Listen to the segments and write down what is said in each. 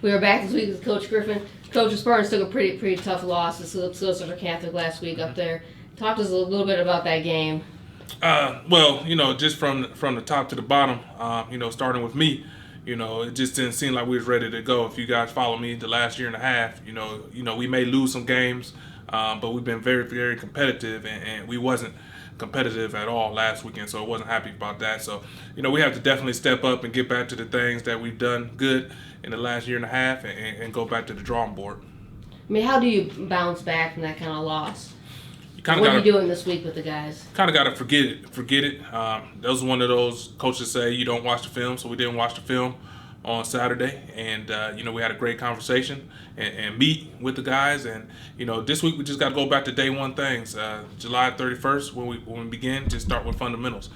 We were back this week with Coach Griffin. Coach, Spartans took a pretty tough loss to Silver Catholic last week up there. Talk to us a little bit about that game. Well, just from the top to the bottom, starting with me, it just didn't seem like we was ready to go. If you guys follow me the last year and a half, we may lose some games, but we've been very, very competitive, and we wasn't competitive at all last weekend, so I wasn't happy about that. So, we have to definitely step up and get back to the things that we've done good in the last year and a half and go back to the drawing board. I mean, how do you bounce back from that kind of loss? What are you doing this week with the guys? Kind of got to forget it. That was one of those coaches say you don't watch the film, so we didn't watch the film on Saturday, and we had a great conversation and meet with the guys, and this week we just got to go back to day one things. July 31st when we begin, just start with fundamentals.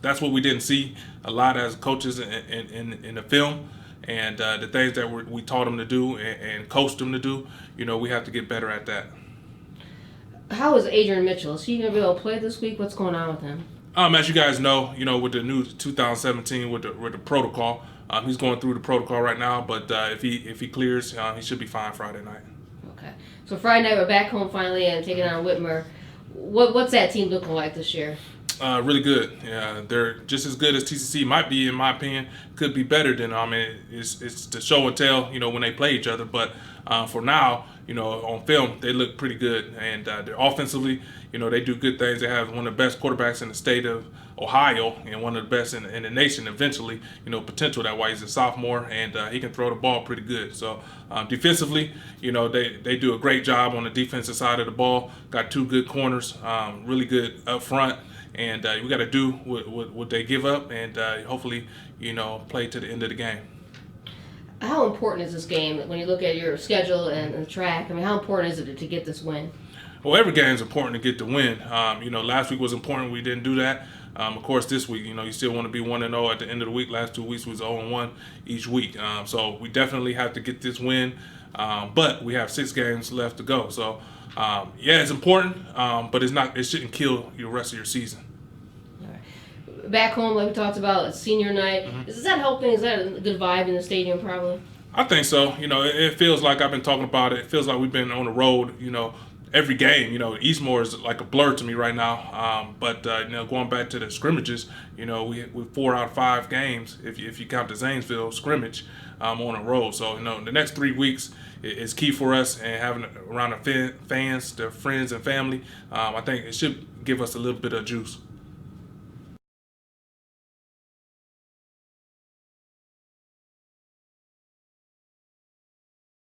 That's what we didn't see a lot as coaches in the film, and the things that we taught them to do and coached them to do. We have to get better at that. How is Adrienne Mitchell? Is he going to be able to play this week? What's going on with him? As you guys know, with the new 2017 with the protocol, he's going through the protocol right now. But if he clears, he should be fine Friday night. Okay. So Friday night we're back home finally and taking on Whitmer. What's that team looking like this year? Really good. Yeah, they're just as good as TCC might be, in my opinion. Could be better than it's the show and tell. When they play each other. But for now, on film they look pretty good, and they're offensively, they do good things. They have one of the best quarterbacks in the state of Ohio and one of the best in the nation. Eventually, potential. That's why he's a sophomore, and he can throw the ball pretty good. So defensively, they do a great job on the defensive side of the ball. Got two good corners, really good up front. And we got to do what they give up, and hopefully, play to the end of the game. How important is this game when you look at your schedule and the track? I mean, how important is it to get this win? Well, every game is important to get the win. Last week was important. We didn't do that. Of course, this week, you still want to be 1-0 at the end of the week. Last 2 weeks was 0-1 each week. So we definitely have to get this win. But we have 6 games left to go. So, it's important, but it shouldn't kill the rest of your season. Back home, like we talked about, it's senior night. Mm-hmm. Is that helping? Is that a good vibe in the stadium, probably? I think so. It feels like I've been talking about it. It feels like we've been on the road, every game. Eastmore is like a blur to me right now. But going back to the scrimmages, we 4 out of 5 games, if you count the Zanesville scrimmage, on the road. So, the next 3 weeks is key for us, and having around the fans, the friends and family, I think it should give us a little bit of juice.